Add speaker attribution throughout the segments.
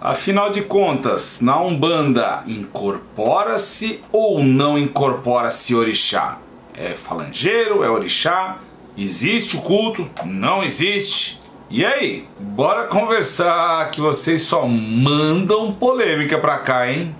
Speaker 1: Afinal de contas, na Umbanda, incorpora-se ou não incorpora-se orixá? É falangeiro? É orixá? Existe o culto? Não existe? E aí? Bora conversar, que vocês só mandam polêmica pra cá, hein?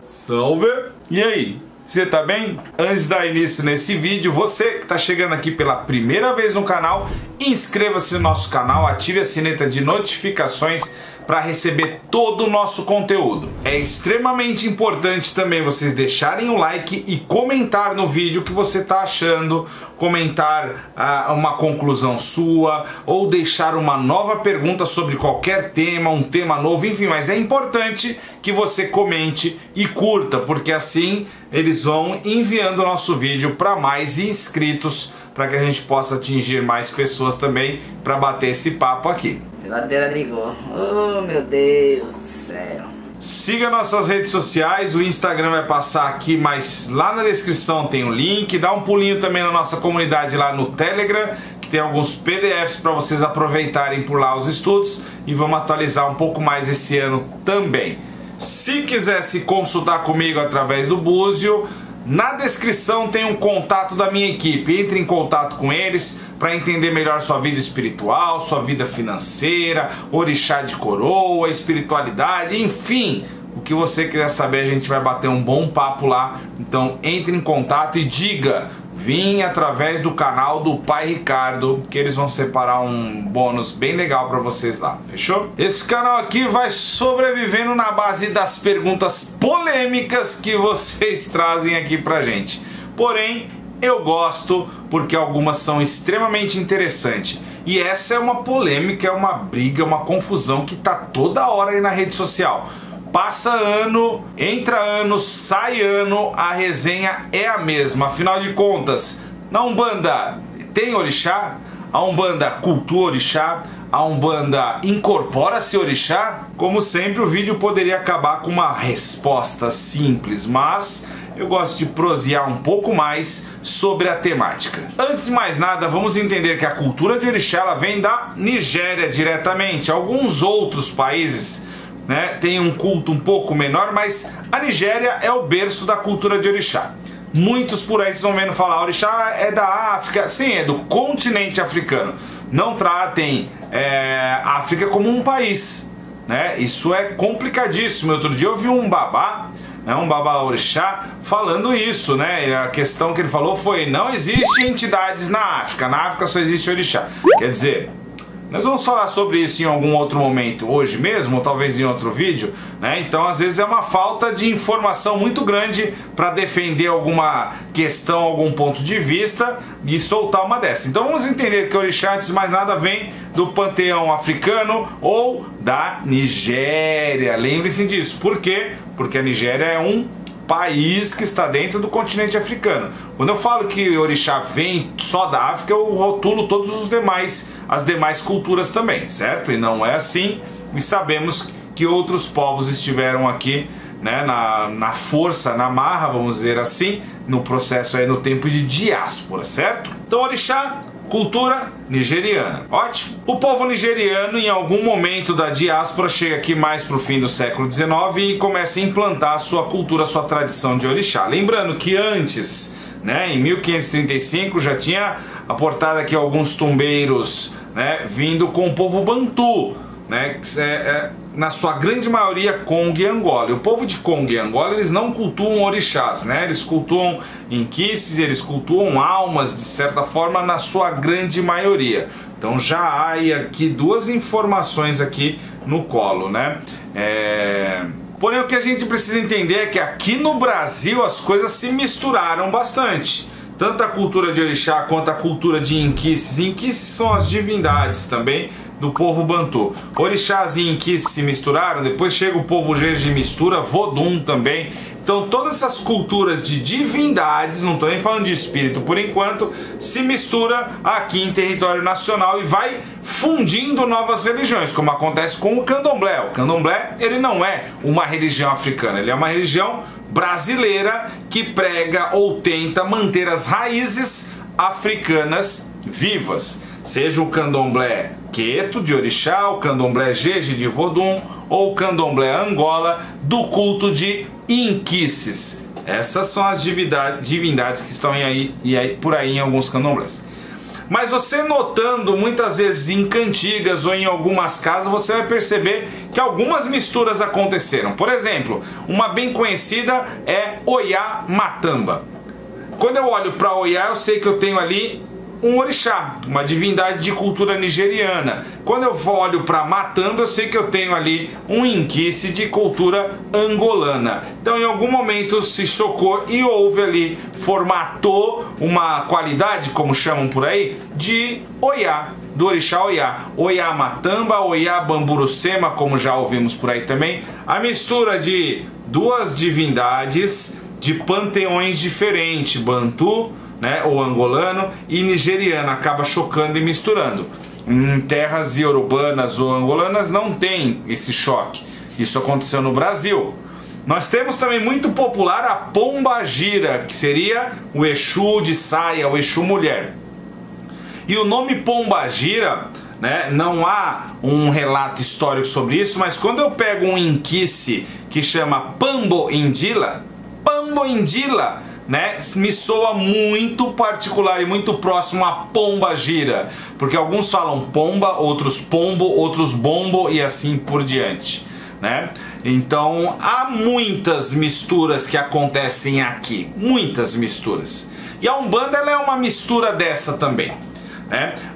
Speaker 1: Salve! E aí? Você tá bem? Antes de dar início nesse vídeo, você que tá chegando aqui pela primeira vez no canal, inscreva-se no nosso canal, ative a sineta de notificações para receber todo o nosso conteúdo. É extremamente importante também vocês deixarem o like e comentar no vídeo o que você está achando, comentar uma conclusão sua ou deixar uma nova pergunta sobre qualquer tema, um tema novo, enfim, mas é importante que você comente e curta, porque assim eles vão enviando o nosso vídeo para mais inscritos, para que a gente possa atingir mais pessoas também para bater esse papo aqui.
Speaker 2: A geladeira ligou. Oh, meu Deus do céu.
Speaker 1: Siga nossas redes sociais, o Instagram vai passar aqui, mas lá na descrição tem o link. Dá um pulinho também na nossa comunidade lá no Telegram, que tem alguns PDFs para vocês aproveitarem por lá os estudos, e vamos atualizar um pouco mais esse ano também. Se quiser se consultar comigo através do Búzio, na descrição tem um contato da minha equipe. Entre em contato com eles para entender melhor sua vida espiritual, sua vida financeira, orixá de coroa, espiritualidade, enfim, o que você quiser saber, a gente vai bater um bom papo lá. Então entre em contato e diga: vim através do canal do Pai Ricardo, que eles vão separar um bônus bem legal para vocês lá, fechou? Esse canal aqui vai sobrevivendo na base das perguntas polêmicas que vocês trazem aqui pra gente. Porém, eu gosto porque algumas são extremamente interessantes. E essa é uma polêmica, é uma briga, uma confusão que tá toda hora aí na rede social. Passa ano, entra ano, sai ano, a resenha é a mesma. Afinal de contas, na Umbanda tem orixá? A Umbanda cultua orixá? A Umbanda incorpora-se orixá? Como sempre, o vídeo poderia acabar com uma resposta simples, mas eu gosto de prosear um pouco mais sobre a temática. Antes de mais nada, vamos entender que a cultura de orixá ela vem da Nigéria diretamente. Alguns outros países, né, tem um culto um pouco menor, mas a Nigéria é o berço da cultura de orixá. Muitos por aí estão vendo falar orixá é da África. Sim, é do continente africano. Não tratem a África como um país, né? Isso é complicadíssimo. Outro dia eu vi um babá, né, um babalorixá, falando isso, né? A questão que ele falou foi: não existe entidades na África só existe orixá. Quer dizer, nós vamos falar sobre isso em algum outro momento, hoje mesmo, ou talvez em outro vídeo, né? Então, às vezes é uma falta de informação muito grande para defender alguma questão, algum ponto de vista e soltar uma dessa. Então, vamos entender que o orixá, antes de mais nada, vem do panteão africano ou da Nigéria. Lembre-se disso. Por quê? Porque a Nigéria é um país que está dentro do continente africano. Quando eu falo que orixá vem só da África, eu rotulo todos os demais, as demais culturas também, certo? E não é assim, e sabemos que outros povos estiveram aqui, né, na força, na marra, vamos dizer assim, no processo aí, no tempo de diáspora, certo? Então orixá, cultura nigeriana. Ótimo. O povo nigeriano, em algum momento da diáspora, chega aqui mais para o fim do século XIX e começa a implantar a sua cultura, a sua tradição de orixá. Lembrando que antes, né, em 1535, já tinha aportado aqui alguns tumbeiros, né, vindo com o povo bantu, né, na sua grande maioria Congo e Angola. E o povo de Congo e Angola, eles não cultuam orixás, né? Eles cultuam inquices, eles cultuam almas, de certa forma, na sua grande maioria. Então já há aqui duas informações aqui no colo, né? Porém, o que a gente precisa entender é que aqui no Brasil as coisas se misturaram bastante. Tanto a cultura de orixá quanto a cultura de inquices. Inquices são as divindades também do povo bantu. Orixás e inquices se misturaram, depois chega o povo Jeje e mistura, Vodum também. Então todas essas culturas de divindades, não estou nem falando de espírito por enquanto, se mistura aqui em território nacional e vai fundindo novas religiões, como acontece com o candomblé. O candomblé, ele não é uma religião africana, ele é uma religião brasileira que prega ou tenta manter as raízes africanas vivas. Seja o candomblé Queto de Orixá, o candomblé Jeje de Vodum ou o candomblé Angola do culto de Inquices. Essas são as divindades que estão por aí em alguns candomblés. Mas você notando muitas vezes em cantigas ou em algumas casas, você vai perceber que algumas misturas aconteceram. Por exemplo, uma bem conhecida é Oiá Matamba. Quando eu olho para Oiá, eu sei que eu tenho ali um orixá, uma divindade de cultura nigeriana. Quando eu olho para Matamba, eu sei que eu tenho ali um Inquice de cultura angolana. Então em algum momento se chocou e houve ali, formatou uma qualidade, como chamam por aí, de Oiá, do orixá Oiá. Oiá Matamba, Oiá Bamburucema, como já ouvimos por aí também. A mistura de duas divindades de panteões diferentes, Bantu, né, ou angolano e nigeriano, acaba chocando e misturando. Em terras iorubanas ou angolanas não tem esse choque. Isso aconteceu no Brasil. Nós temos também muito popular a Pombagira, que seria o Exu de saia, o Exu mulher. E o nome Pombagira, né, não há um relato histórico sobre isso, mas quando eu pego um inquice que chama Pambo Indila, né, me soa muito particular e muito próximo a Pombagira, porque alguns falam pomba, outros pombo, outros bombo e assim por diante, né? Então há muitas misturas que acontecem aqui, muitas misturas. E a Umbanda, ela é uma mistura dessa também.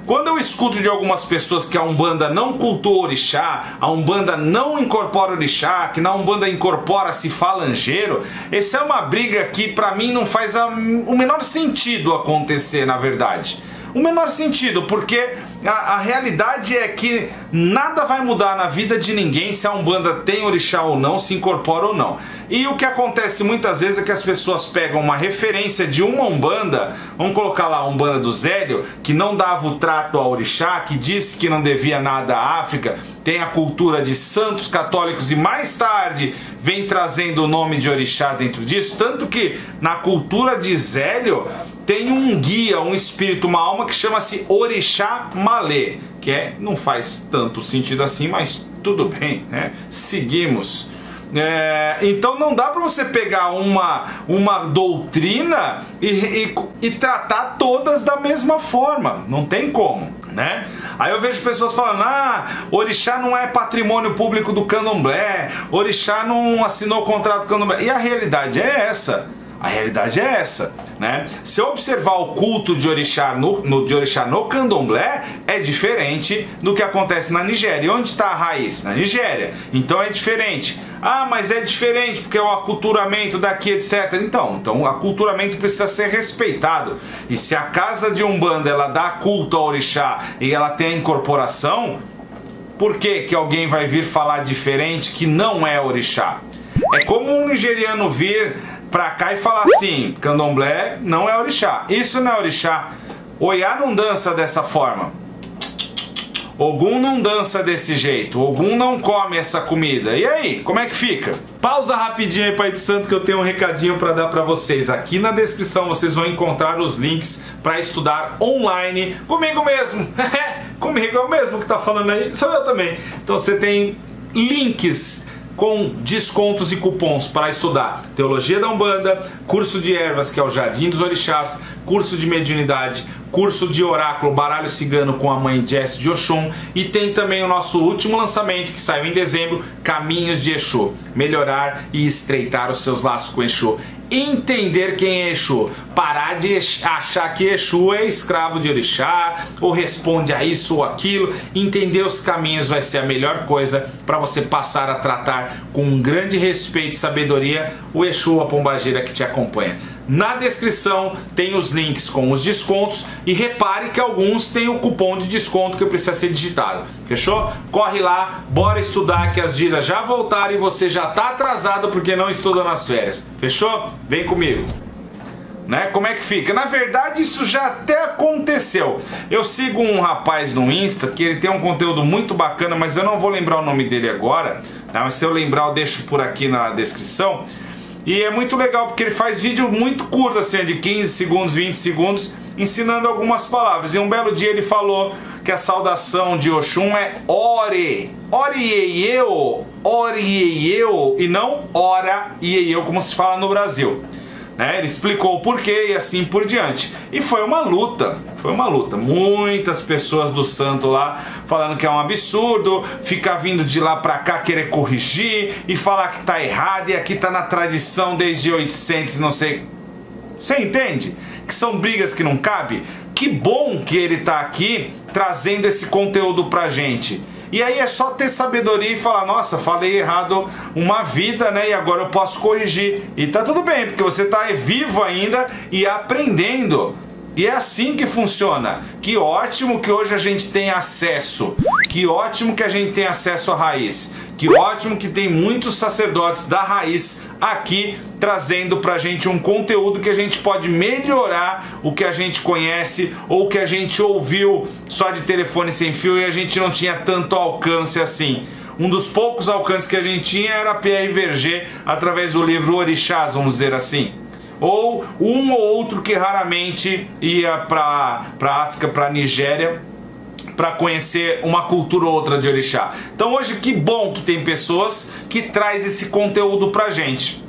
Speaker 1: Quando eu escuto de algumas pessoas que a Umbanda não cultua orixá, a Umbanda não incorpora orixá, que na Umbanda incorpora-se falangeiro, essa é uma briga que pra mim não faz o menor sentido acontecer, na verdade. O menor sentido, porque a realidade é que nada vai mudar na vida de ninguém se a Umbanda tem orixá ou não, se incorpora ou não. E o que acontece muitas vezes é que as pessoas pegam uma referência de uma Umbanda, vamos colocar lá a Umbanda do Zélio, que não dava o trato ao orixá, que disse que não devia nada à África, tem a cultura de santos católicos e mais tarde vem trazendo o nome de orixá dentro disso, tanto que na cultura de Zélio tem um guia, um espírito, uma alma que chama-se Orixá Malê, que não faz tanto sentido assim, mas tudo bem, né? Seguimos. Então não dá para você pegar uma doutrina e tratar todas da mesma forma, não tem como, né? Aí eu vejo pessoas falando, orixá não é patrimônio público do candomblé, orixá não assinou contrato com o candomblé, e a realidade é essa. A realidade é essa, né? Se eu observar o culto de orixá no candomblé, é diferente do que acontece na Nigéria. E onde está a raiz? Na Nigéria. Então é diferente. Mas é diferente porque é o aculturamento daqui, etc. Então o aculturamento precisa ser respeitado. E se a casa de Umbanda ela dá culto ao orixá e ela tem a incorporação, por que alguém vai vir falar diferente que não é orixá? É como um nigeriano vir pra cá e falar assim, candomblé não é orixá, isso não é orixá, Oiá não dança dessa forma, Ogum não dança desse jeito, Ogum não come essa comida, e aí, como é que fica? Pausa rapidinho aí, Pai de Santo, que eu tenho um recadinho para dar para vocês. Aqui na descrição vocês vão encontrar os links para estudar online comigo mesmo. Comigo é o mesmo que tá falando aí, sou eu também. Então você tem links com descontos e cupons para estudar Teologia da Umbanda, curso de ervas, que é o Jardim dos Orixás, curso de mediunidade, curso de oráculo baralho cigano com a mãe Jess de Oxum, e tem também o nosso último lançamento que saiu em dezembro, Caminhos de Exu, melhorar e estreitar os seus laços com Exu. Entender quem é Exu, parar de achar que Exu é escravo de orixá ou responde a isso ou aquilo. Entender os caminhos vai ser a melhor coisa para você passar a tratar com um grande respeito e sabedoria o Exu ou a Pombagira que te acompanha. Na descrição tem os links com os descontos e repare que alguns têm o cupom de desconto que precisa ser digitado. Fechou? Corre lá, bora estudar que as giras já voltaram e você já está atrasado porque não estuda nas férias. Fechou? Vem comigo! né? Como é que fica? Na verdade, isso já até aconteceu. Eu sigo um rapaz no Insta que ele tem um conteúdo muito bacana, mas eu não vou lembrar o nome dele agora, tá? Mas se eu lembrar eu deixo por aqui na descrição. E é muito legal porque ele faz vídeo muito curto, assim, de 15 segundos, 20 segundos, ensinando algumas palavras. E um belo dia ele falou que a saudação de Oxum é Ore, Ore-iê-eu, Ore-iê-eu, e não Ora-iê-eu, como se fala no Brasil. Né? Ele explicou o porquê e assim por diante. E foi uma luta, foi uma luta. Muitas pessoas do santo lá falando que é um absurdo, ficar vindo de lá pra cá querer corrigir e falar que tá errado e aqui tá na tradição desde 800 não sei. Você entende? Que são brigas que não cabem? Que bom que ele tá aqui trazendo esse conteúdo pra gente. E aí é só ter sabedoria e falar, nossa, falei errado uma vida, né? E agora eu posso corrigir. E tá tudo bem, porque você tá vivo ainda e aprendendo. E é assim que funciona. Que ótimo que hoje a gente tem acesso. Que ótimo que a gente tem acesso à raiz. Que ótimo que tem muitos sacerdotes da raiz aqui trazendo pra gente um conteúdo que a gente pode melhorar o que a gente conhece ou que a gente ouviu só de telefone sem fio e a gente não tinha tanto alcance assim. Um dos poucos alcances que a gente tinha era Pierre Verger através do livro Orixás, vamos dizer assim. Ou um ou outro que raramente ia pra África, pra Nigéria, para conhecer uma cultura ou outra de orixá. Então hoje que bom que tem pessoas que traz esse conteúdo pra gente.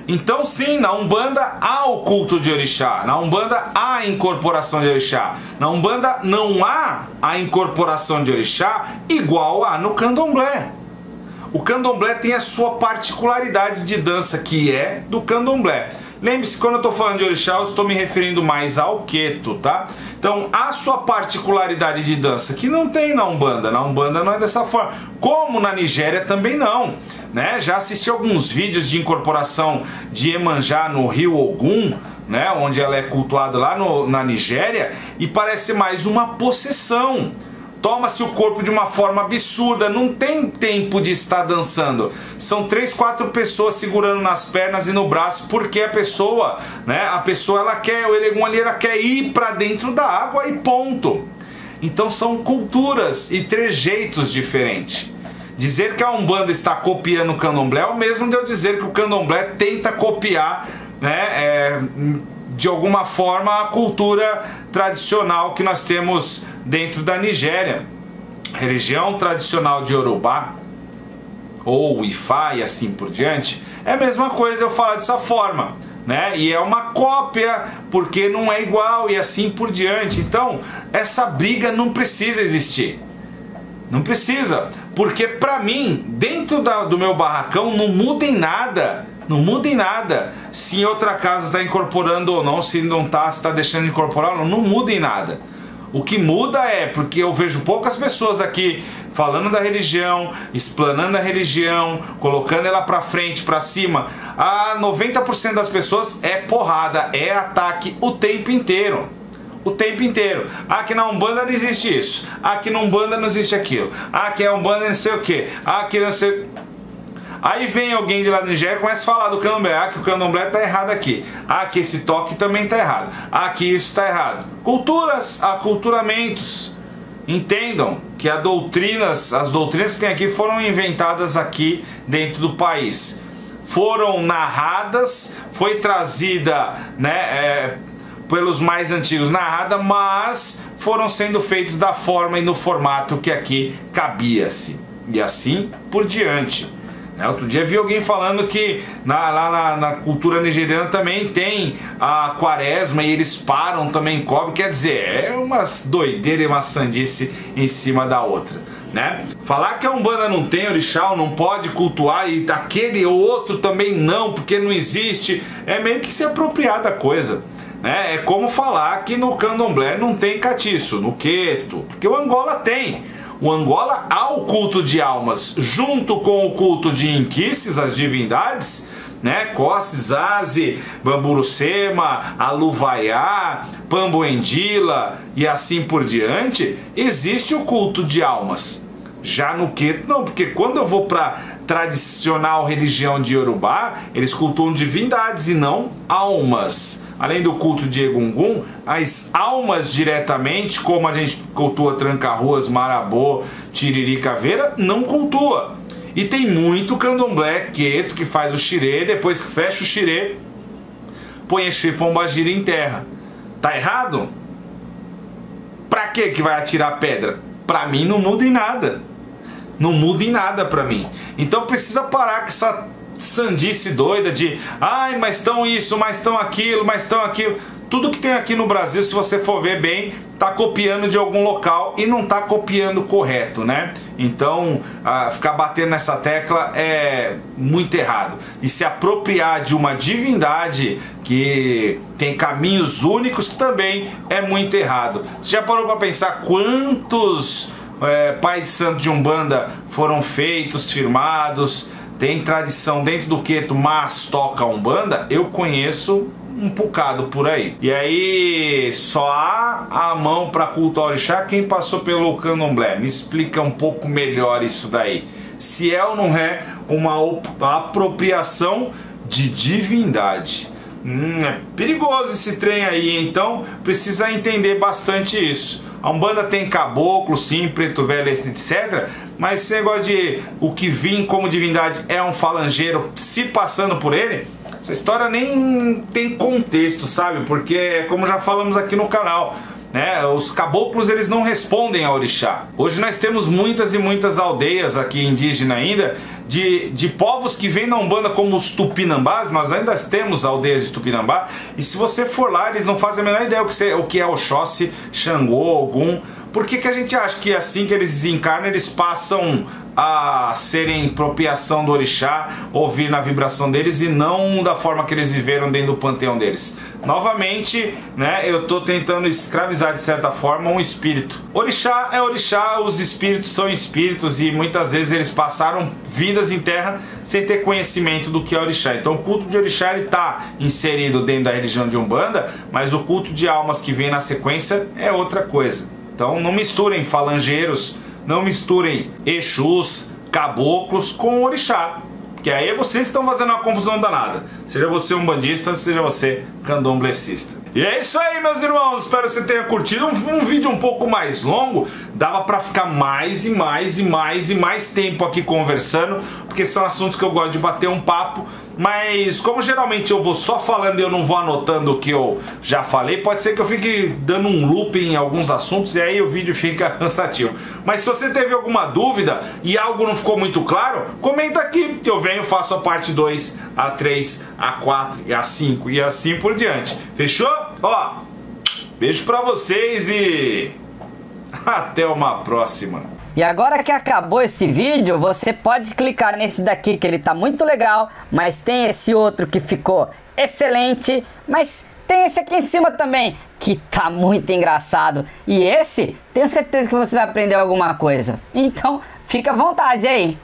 Speaker 1: Então sim, na Umbanda há o culto de orixá, na Umbanda há a incorporação de orixá, na Umbanda não há a incorporação de orixá igual há no Candomblé. O Candomblé tem a sua particularidade de dança que é do Candomblé. Lembre-se, quando eu estou falando de orixá, eu estou me referindo mais ao Queto, tá? Então, a sua particularidade de dança, que não tem na Umbanda não é dessa forma. Como na Nigéria também não, né? Já assisti alguns vídeos de incorporação de Iemanjá no rio Ogum, né? Onde ela é cultuada lá na Nigéria, e parece mais uma possessão. Toma-se o corpo de uma forma absurda, não tem tempo de estar dançando. São 3, 4 pessoas segurando nas pernas e no braço, porque a pessoa, né, ela quer, o Elegum ali, ela quer ir para dentro da água e ponto. Então são culturas e trejeitos diferentes. Dizer que a Umbanda está copiando o Candomblé é o mesmo de eu dizer que o Candomblé tenta copiar, né, de alguma forma a cultura tradicional que nós temos dentro da Nigéria. Religião tradicional de Yorubá ou Ifá e assim por diante, é a mesma coisa eu falar dessa forma, né? E é uma cópia porque não é igual e assim por diante. Então essa briga não precisa existir. Não precisa, porque pra mim, dentro do meu barracão não muda em nada. Não muda em nada se em outra casa está incorporando ou não, se não está, se está deixando de incorporar ou não, não muda em nada. O que muda é porque eu vejo poucas pessoas aqui falando da religião, explanando a religião, colocando ela pra frente, pra cima. 90% das pessoas é porrada, é ataque o tempo inteiro. O tempo inteiro. Aqui na Umbanda não existe isso. Aqui na Umbanda não existe aquilo. Aqui é Umbanda não sei o que. Aqui não sei... Aí vem alguém de lá da Nigéria e começa a falar do Candomblé, que o Candomblé tá errado aqui, que esse toque também tá errado, que isso tá errado. Culturas, aculturamentos. Entendam que as doutrinas que tem aqui foram inventadas aqui dentro do país. Foram narradas, foi trazida, né, pelos mais antigos narrada, mas foram sendo feitos da forma e no formato que aqui cabia-se. E assim por diante. Outro dia vi alguém falando que lá na cultura nigeriana também tem a quaresma e eles param também, cobre. Quer dizer, é umas doideiras e uma sandice em cima da outra, né? Falar que a Umbanda não tem orixá, não pode cultuar e aquele ou outro também não, porque não existe, é meio que se apropriar da coisa. É como falar que no Candomblé não tem catiço, no Queto, porque o Angola tem. O Angola há o culto de almas, junto com o culto de Inquices, as divindades, né? Cosses, Aze, Bamburucema, Aluvaiá, Pamboendila e assim por diante, existe o culto de almas. Já no Queto, não, porque quando eu vou para tradicional religião de Yorubá, eles cultuam divindades e não almas. Além do culto de Egungun, as almas diretamente, como a gente cultua Tranca-Ruas, Marabô, Tiriri, Caveira, não cultua. E tem muito candomblé Queto que faz o xirê, depois que fecha o xirê, põe Exu e Pombagira em terra. Tá errado? Pra que vai atirar pedra? Pra mim não muda em nada. Não muda em nada pra mim. Então precisa parar com essa sandice doida de ai, mas estão isso, mas estão aquilo, mas estão aquilo. Tudo que tem aqui no Brasil, se você for ver bem, tá copiando de algum local e não tá copiando correto, né? Então, ficar batendo nessa tecla é muito errado. E se apropriar de uma divindade que tem caminhos únicos também é muito errado. Você já parou para pensar quantos Pai de Santo de Umbanda foram feitos, firmados? Tem tradição dentro do Queto, mas toca Umbanda? Eu conheço um bocado por aí. E aí só há a mão para culto ao orixá quem passou pelo candomblé. Me explica um pouco melhor isso daí. Se é ou não é uma apropriação de divindade. É perigoso esse trem aí, então precisa entender bastante isso. A Umbanda tem caboclo, sim, preto velho, etc. Mas esse negócio de o que vim como divindade é um falangeiro se passando por ele, essa história nem tem contexto, sabe? Porque, como já falamos aqui no canal, né, os caboclos eles não respondem a orixá. Hoje nós temos muitas e muitas aldeias aqui indígenas ainda de povos que vêm na Umbanda como os Tupinambás. Nós ainda temos aldeias de Tupinambá e se você for lá eles não fazem a menor ideia o que é Oxóssi, Xangô, Ogum. Por que a gente acha que assim que eles desencarnam eles passam a serem propriação do orixá, ouvir na vibração deles e não da forma que eles viveram dentro do panteão deles? Novamente, né, eu estou tentando escravizar de certa forma um espírito. Orixá é orixá, os espíritos são espíritos e muitas vezes eles passaram vidas em terra sem ter conhecimento do que é orixá. Então o culto de orixá está inserido dentro da religião de Umbanda, mas o culto de almas que vem na sequência é outra coisa. Então não misturem falangeiros, não misturem Exus, caboclos com orixá, que aí vocês estão fazendo uma confusão danada. Seja você umbandista, seja você candomblecista. E é isso aí, meus irmãos, espero que você tenha curtido um vídeo um pouco mais longo. Dava pra ficar mais e mais tempo aqui conversando, porque são assuntos que eu gosto de bater um papo. Mas como geralmente eu vou só falando e eu não vou anotando o que eu já falei, pode ser que eu fique dando um loop em alguns assuntos e aí o vídeo fica cansativo. Mas se você teve alguma dúvida e algo não ficou muito claro, comenta aqui que eu venho, faço a parte 2, a 3, a 4 e a 5 e assim por diante. Fechou? Ó, beijo pra vocês e até uma próxima.
Speaker 2: E agora que acabou esse vídeo, você pode clicar nesse daqui que ele tá muito legal, mas tem esse outro que ficou excelente, mas tem esse aqui em cima também que tá muito engraçado. E esse, tenho certeza que você vai aprender alguma coisa. Então, fica à vontade aí.